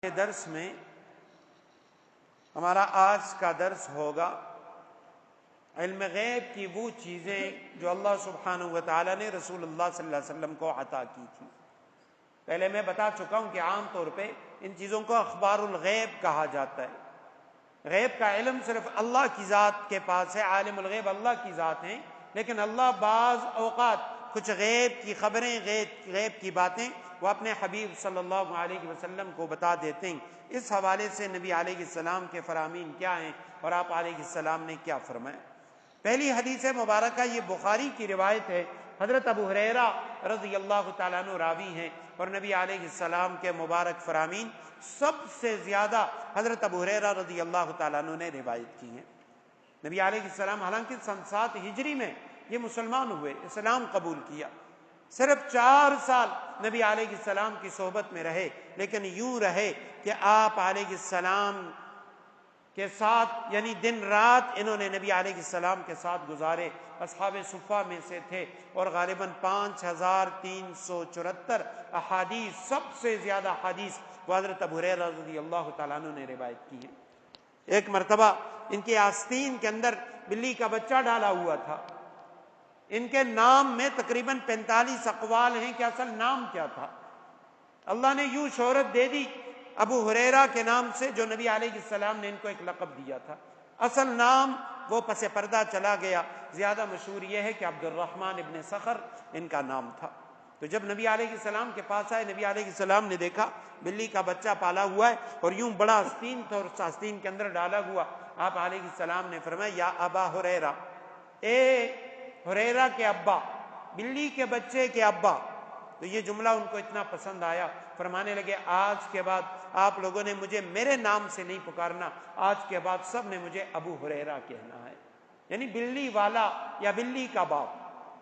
درس میں ہمارا آج کا درس ہوگا علم غیب کی وہ چیزیں جو اللہ سبحانہ و تعالی نے رسول اللہ صلی اللہ علیہ وسلم کو عطا کی تھی۔ پہلے میں بتا چکا ہوں کہ عام طور پہ ان چیزوں کو اخبار الغیب کہا جاتا ہے۔ غیب کا علم صرف اللہ کی ذات کے پاس ہے، عالم الغیب اللہ کی ذات ہیں، لیکن اللہ بعض اوقات کچھ غیب کی خبریں، غیب کی باتیں وہ اپنے حبیب صلی اللہ علیہ وسلم کو بتا دیتے ہیں۔ اس حوالے سے نبی علیہ السلام کے فرامین کیا ہیں اور آپ علیہ السلام نے کیا فرمایا۔ پہلی حدیث مبارکہ یہ بخاری کی روایت ہے، حضرت ابو ہریرہ رضی اللہ تعالیٰ عنہ راوی ہیں، اور نبی علیہ السلام کے مبارک فرامین سب سے زیادہ حضرت ابو ہریرہ رضی اللہ تعالیٰ عنہ نے روایت کی ہیں۔ نبی علیہ السلام حالانکہ سن 7 ہجری میں یہ مسلمان ہوئے، اسلام قبول کیا، صرف 4 سال نبی علیہ السلام کی صحبت میں رہے، لیکن یوں رہے کہ آپ علیہ السلام کے ساتھ یعنی دن رات انہوں نے نبی علیہ السلام کے ساتھ گزارے، اصحاب صفہ میں سے تھے، اور غالباً 5374 احادیث، سب سے زیادہ حدیث وہ حضرت ابو ہریرہ رضی اللہ تعالیٰ عنہ نے روایت کی ہے۔ ایک مرتبہ ان کے آستین کے اندر بلی کا بچہ ڈالا ہوا تھا۔ ان کے نام میں تقریباً 45 اقوال ہیں کہ اصل نام کیا تھا۔ اللہ نے یوں شہرت دے دی ابو ہریرہ کے نام سے، جو نبی علیہ السلام نے ان کو ایک لقب دیا تھا۔ اصل نام وہ پس پردہ چلا گیا، زیادہ مشہور یہ ہے کہ عبد الرحمن ابن صخر ان کا نام تھا۔ تو جب نبی علیہ السلام کے پاس آئے، نبی علیہ السلام نے دیکھا بلی کا بچہ پالا ہوا ہے اور یوں بڑا آستین تھا اور اس آستین کے اندر ڈالا ہوا۔ آپ علیہ السلام نے فرمایا، یا ابا ہریرہ، اے ہریرہ کے ابا، بلی کے بچے کے ابا۔ تو یہ جملہ ان کو اتنا پسند آیا، فرمانے لگے آج کے بعد آپ لوگوں نے مجھے میرے نام سے نہیں پکارنا، آج کے بعد سب نے مجھے ابو ہریرہ کہنا ہے، یعنی بلی والا یا بلی کا باپ۔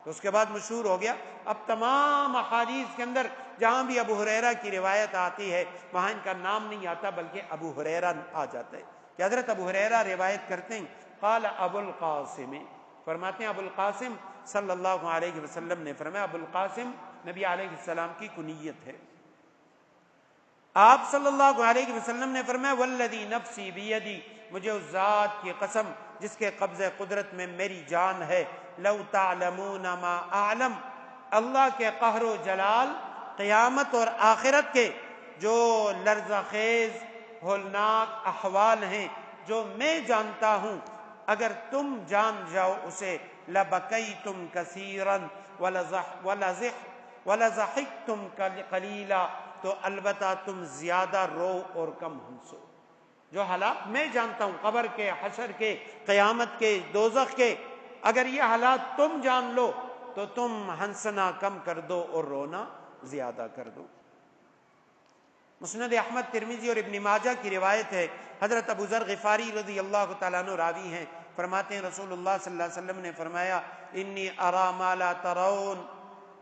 تو اس کے بعد مشہور ہو گیا۔ اب تمام احادیث کے اندر جہاں بھی ابو ہریرہ کی روایت آتی ہے وہاں ان کا نام نہیں آتا بلکہ ابو ہریرہ آ جاتا ہے، کہ حضرت ابو ہریرہ روایت کرتے ہیں، قال ابو القاسم، فرماتے ہیں ابو القاسم صلی اللہ علیہ وسلم نے فرمایا، ابو القاسم نبی علیہ السلام کی کنیت ہے۔ آپ صلی اللہ علیہ وسلم نے فرمایا، والذی نفسی بیدی، مجھے اس ذات کی قسم جس کے قبضہ قدرت میں میری جان ہے، لو تعلمون ما اعلم، اللہ کے قہر و جلال، قیامت اور آخرت کے جو لرزہ خیز ہولناک احوال ہیں جو میں جانتا ہوں، اگر تم جان جاؤ اسے، لبکیتم کثیرا ولضحکتم قلیلا، تو البتہ تم زیادہ رو اور کم ہنسو۔ جو حالات میں جانتا ہوں، قبر کے، حشر کے، قیامت کے، دوزخ کے، اگر یہ حالات تم جان لو تو تم ہنسنا کم کر دو اور رونا زیادہ کر دو۔ مسند احمد، ترمذی اور ابن ماجہ کی روایت ہے، حضرت ابو ذر غفاری رضی اللہ تعالیٰ عنہ راوی ہیں، فرماتے ہیں رسول اللہ صلی اللہ علیہ وسلم نے فرمایا، انی ارا ما لا ترون،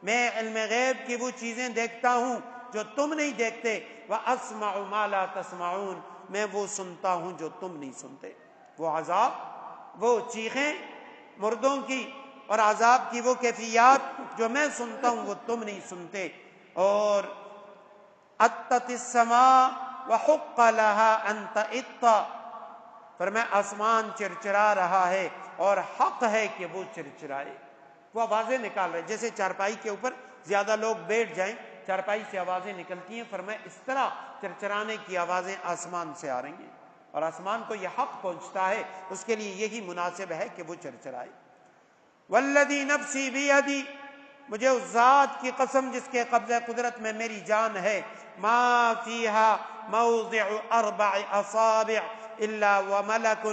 میں علم غیب کی وہ چیزیں دیکھتا ہوں جو تم نہیں دیکھتے، واسمع ما لا تسمعون، میں وہ سنتا ہوں جو تم نہیں سنتے۔ وہ عذاب، وہ چیخیں مردوں کی اور عذاب کی وہ کیفیات جو میں سنتا ہوں وہ تم نہیں سنتے۔ اور اتت السماء وحق لها ان تئط، فرمایا آسمان چرچرا رہا ہے اور حق ہے کہ وہ چرچرائے۔ وہ آوازیں نکال رہے، جیسے چارپائی کے اوپر زیادہ لوگ بیٹھ جائیں، چارپائی سے آوازیں نکلتی ہیں، فرمایا اس طرح چرچرانے کی آوازیں آسمان سے آ رہی ہیں، اور آسمان کو یہ حق پہنچتا ہے، اس کے لیے یہی مناسب ہے کہ وہ چرچرائے۔ والذی نفسی بیدی، مجھے اس ذات کی قسم جس کے قبضہ قدرت میں میری جان ہے، ما فیہا موضع 4 اصابع الا وملک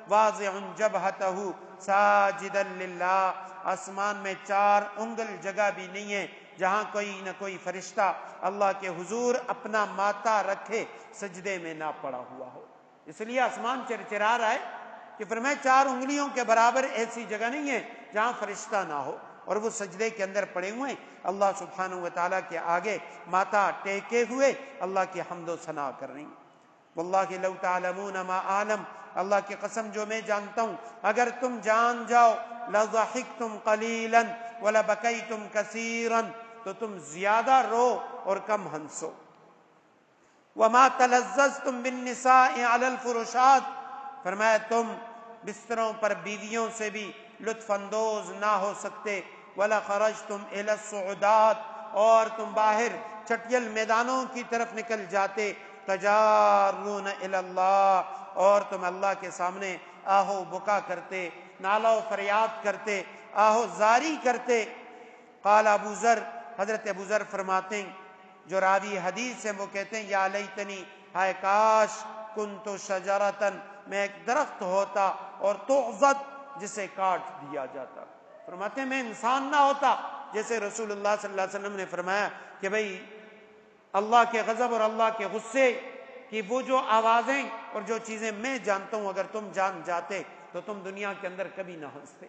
واضع جبہتہ ساجدا للہ، آسمان میں 4 انگل جگہ بھی نہیں ہے جہاں کوئی نہ کوئی فرشتہ اللہ کے حضور اپنا ماتھا رکھے سجدے میں نہ پڑا ہوا ہو۔ اس لیے آسمان چرچرا رہا ہے کہ فرمایا 4 انگلیوں کے برابر ایسی جگہ نہیں ہے جہاں فرشتہ نہ ہو، اور وہ سجدے کے اندر پڑے ہوئے اللہ سبحانہ و تعالیٰ کے آگے ماتھا ٹیکے ہوئے اللہ کی حمد و ثنا کر رہی ہیں۔ واللہ لو تعلمون ما اعلم، اللہ کی قسم جو میں جانتا ہوں اگر تم جان جاؤ، لضحکتم قلیلا ولبکیتم کثیرا، تو تم زیادہ رو اور کم ہنسو۔ وما تلذذتم بالنساء علی الفرشات، فرمایا تم بستروں پر بیویوں سے بھی لطف اندوز نہ ہو سکتے، ولا خرجتم الی الصعودات، اور تم باہر چٹیل میدانوں کی طرف نکل جاتے، تجارون الی اللہ، اور تم اللہ کے سامنے آہو بکا کرتے، نالہ و فریاد کرتے، آہو زاری کرتے۔ قال ابو ذر، حضرت ابو ذر فرماتے ہیں، جو راوی حدیث ہیں وہ کہتے ہیں یا لیتنی، ہائے کاش، کنت شجرتن، میں ایک درخت ہوتا، اور تعضد، جسے کاٹ دیا جاتا۔ فرماتے ہیں میں انسان نہ ہوتا، جیسے رسول اللہ صلی اللہ علیہ وسلم نے فرمایا کہ بھئی اللہ کے غضب اور اللہ کے غصے کی وہ جو آوازیں اور جو چیزیں میں جانتا ہوں، اگر تم جان جاتے تو تم دنیا کے اندر کبھی نہ ہنستے،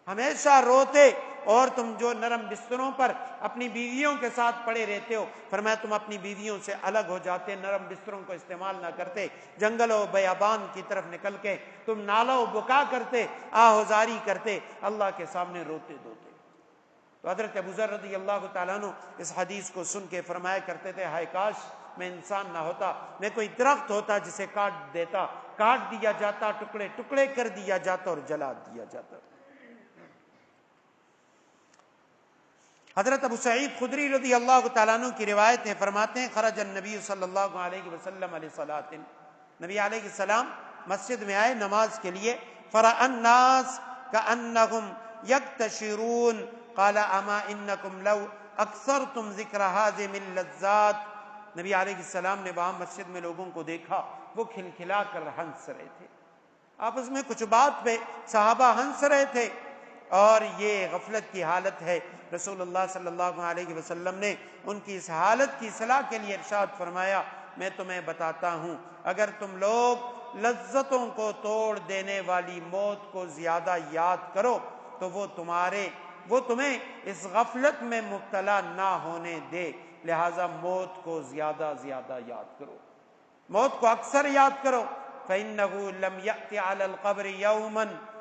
ہمیشہ روتے، اور تم جو نرم بستروں پر اپنی بیویوں کے ساتھ پڑے رہتے ہو، فرمایا تم اپنی بیویوں سے الگ ہو جاتے، نرم بستروں کو استعمال نہ کرتے، جنگل و بیابان کی طرف نکل کے تم نالہ و بکا کرتے، آہوزاری کرتے، اللہ کے سامنے روتے دوتے۔ تو حضرت ابو ذر رضی اللہ تعالیٰ عنہ اس حدیث کو سن کے فرمایا کرتے تھے ہائے کاش میں انسان نہ ہوتا، میں کوئی درخت ہوتا جسے کاٹ دیا جاتا، ٹکڑے ٹکڑے کر دیا جاتا اور جلا دیا جاتا۔ حضرت ابو سعید خدری رضی اللہ تعالیٰ عنہ کی روایت ہے، فرماتے ہیں خرج النبی صلی اللہ علیہ وسلم علیہ صلاۃ، نبی علیہ السلام مسجد میں آئے نماز کے لیے، فرأى الناس كأنهم يكتشرون قال اما انکم لو اکثرتم ذکر هذه اللذات، نبی علیہ السلام نے وہاں مسجد میں لوگوں کو دیکھا، وہ کھلکھلا کر ہنس رہے تھے، آپس میں کچھ بات پہ صحابہ ہنس رہے تھے، اور یہ غفلت کی حالت ہے۔ رسول اللہ صلی اللہ علیہ وسلم نے ان کی اس حالت کی اصلاح کے لیے ارشاد فرمایا میں تمہیں بتاتا ہوں، اگر تم لوگ لذتوں کو توڑ دینے والی موت کو زیادہ یاد کرو تو وہ تمہیں اس غفلت میں مبتلا نہ ہونے دے، لہذا موت کو زیادہ زیادہ یاد کرو، موت کو اکثر یاد کرو۔ فَإِنَّهُ لَمْ يَأْتِ عَلَى الْقَبْرِ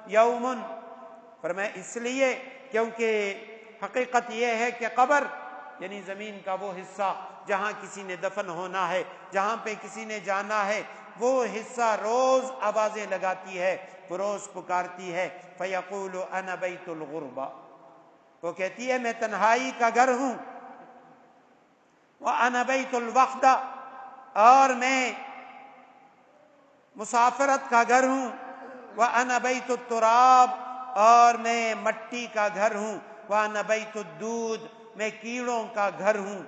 يَوْمٌ، فرمایا اس لیے کیونکہ حقیقت یہ ہے کہ قبر یعنی زمین کا وہ حصہ جہاں کسی نے دفن ہونا ہے، جہاں پہ کسی نے جانا ہے، وہ حصہ روز آوازیں لگاتی ہے، وہ روز پکارتی ہے، فَيَقُولُ أَنَا بَيْتُ الْغُرْبَةِ، وہ کہتی ہے میں تنہائی کا گھر ہوں، وَأَنَا بَيْتُ الْوَحْدَةِ، اور میں مسافرت کا گھر ہوں، وَأَنَا بَيْتُ التُّرَابِ، اور میں مٹی کا گھر ہوں، وَأَنَا بَيْتُ الدُّودِ، میں کیڑوں کا گھر ہوں۔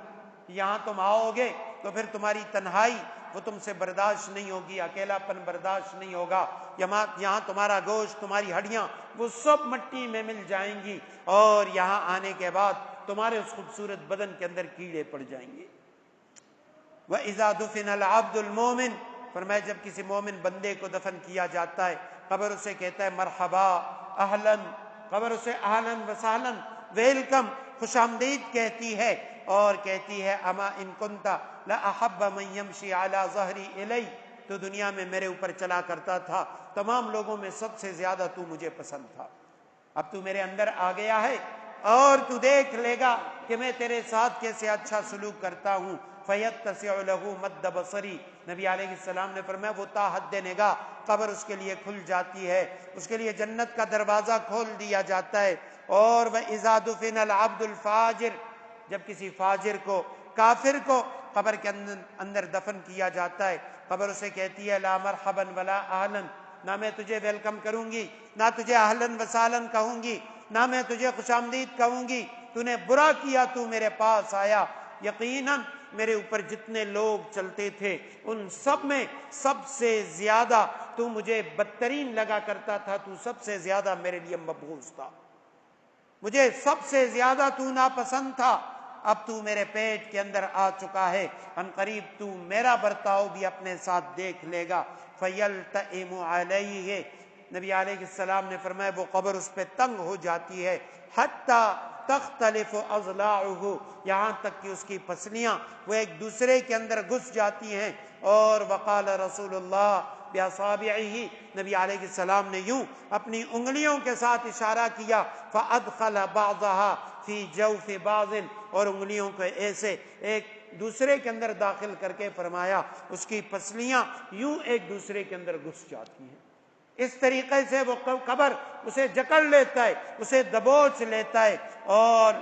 یہاں تم آؤ گے تو پھر تمہاری تنہائی وہ تم سے برداشت نہیں ہوگی، اکیلا پن برداشت نہیں ہوگا، یہاں تمہارا گوشت، تمہاری ہڈیاں وہ سب مٹی میں مل جائیں گی، اور یہاں آنے کے بعد تمہارے اس خوبصورت بدن کے اندر کیڑے پڑ جائیں گے۔ وَإِذَا دُفِنَ الْعَبْدُ الْمُؤْمِنُ، فرمایا جب کسی مومن بندے کو دفن کیا جاتا ہے، قبر اسے کہتا ہے مرحبا اہلاً، قبر اسے اہلاً وسہلاً، ویلکم، خوش آمدید کہتی ہے، اور کہتی ہے اما ان کنت لأحب من یمشی علی ظہری الی، تو دنیا میں میرے اوپر چلا کرتا تھا، تمام لوگوں میں سب سے زیادہ تو مجھے پسند تھا، اب تو میرے اندر آ گیا ہے اور تو دیکھ لے گا کہ میں تیرے ساتھ کیسے اچھا سلوک کرتا ہوں۔ فَيَتَّسِعُ لَهُ مَدَّ بَصَرِي، نبی علیہ السلام نے فرمایا وہ تا حد نگاہ قبر اس کے لیے کھل جاتی ہے، اس کے لیے جنت کا دروازہ کھول دیا جاتا ہے۔ اور وَإِذَا دُفِنَ الْعَبْدُ الْفَاجِرُ، جب کسی فاجر کو، کافر کو قبر کے اندر دفن کیا جاتا ہے، قبر اسے کہتی ہے لا مرحبا ولا اہلا، نہ میں تجھے ویلکم کروں گی، نہ تجھے اہلا وسہلا کہوں گی، نہ میں تجھے خوش آمدید کہوں گی، تو نے برا کیا، تو میرے پاس آیا، یقیناً میرے اوپر جتنے لوگ چلتے تھے ان سب میں سب سے زیادہ تو مجھے بدترین لگا کرتا تھا، تو سب سے زیادہ میرے لیے مبغوض تھا، مجھے سب سے زیادہ تو ناپسند تھا، اب تو میرے پیٹ کے اندر آ چکا ہے، ان قریب تو میرا برتاؤ بھی اپنے ساتھ دیکھ لے گا۔ فَيَلْتَئِمُ عَلَيْهِ، نبی علیہ السلام نے فرمایا وہ قبر اس پہ تنگ ہو جاتی ہے، حَتَّى تَخْتَلِفُ أَضْلَاعُهُ، یہاں تک کہ اس کی پسلیاں وہ ایک دوسرے کے اندر گھس جاتی ہیں۔ اور وقال رسول اللہ بِأَصَابِعِهِ، نبی علیہ السلام نے یوں اپنی انگلیوں کے ساتھ اشارہ کیا، فَأَدْخَلَ بَعْضَهَا فِي جَوْفِ بَعْضٍ، اور انگلیوں کو ایسے ایک دوسرے کے اندر داخل کر کے فرمایا اس کی پسلیاں یوں ایک دوسرے کے اندر گھس جاتی ہیں. اس طریقے سے وہ قبر اسے جکڑ لیتا ہے، اسے دبوچ لیتا ہے. اور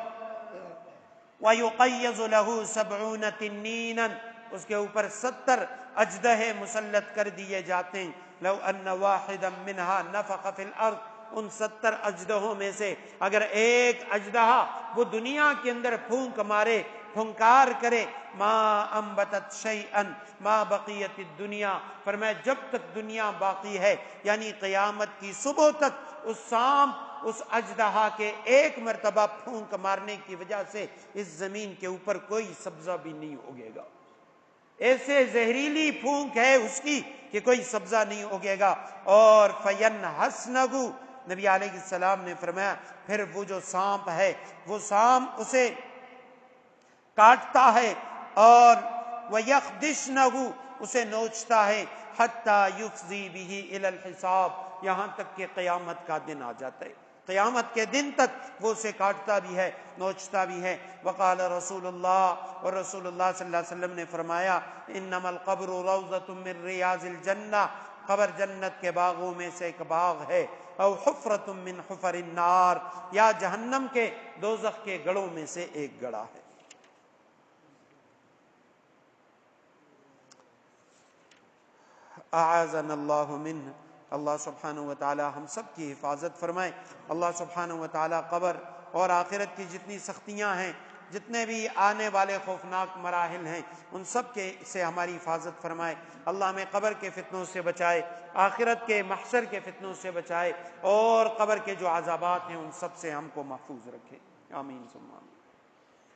وَيُقَيَّضُ لَهُ 70 تنِّينًا، اس کے اوپر 70 اژدہے مسلط کر دیے جاتے ہیں. لو ان واحدا منها نفخ فی الارض، ان 70 اژدہوں میں سے اگر ایک اژدہا وہ دنیا کے اندر پھونک مارے، پھنکار کرے، ما انبتت شیئا ما بقیت الدنیا، فرمایا جب تک دنیا باقی ہے یعنی قیامت کی صبح تک اس سانپ اس اژدہا کے ایک مرتبہ پھونک مارنے کی وجہ سے اس زمین کے اوپر کوئی سبزہ بھی نہیں اگے گا. ایسے زہریلی پھونک ہے اس کی کہ کوئی سبزہ نہیں اگے گا. اور فینحسنہ، نبی علیہ السلام نے فرمایا پھر وہ جو سانپ ہے وہ سانپ اسے کاٹتا ہے اور وَيَخْدِشْنَهُ، اسے نوچتا ہے، حَتَّى يُفْضِي بِهِ إِلَى الْحِسَابِ، یہاں تک کہ قیامت کا دن آ جاتا ہے. قیامت کے دن تک وہ اسے کاٹتا بھی ہے، نوچتا بھی ہے. وقال رسول اللہ، اور رسول اللہ صلی اللہ علیہ وسلم نے فرمایا انما القبر روضۃ من ریاض الجنہ، قبر جنت کے باغوں میں سے ایک باغ ہے. او حفرۃ من حفر النار، یا جہنم کے دوزخ کے گڑھوں میں سے ایک گڑھا ہے. اعاذنا اللہ منہ، اللہ سبحانہ و تعالی ہم سب کی حفاظت فرمائے. اللہ سبحانہ و تعالی قبر اور آخرت کی جتنی سختیاں ہیں، جتنے بھی آنے والے خوفناک مراحل ہیں، ان سب کے سے ہماری حفاظت فرمائے. اللہ ہمیں قبر کے فتنوں سے بچائے، آخرت کے محشر کے فتنوں سے بچائے، اور قبر کے جو عذابات ہیں ان سب سے ہم کو محفوظ رکھے. آمین ثم آمین.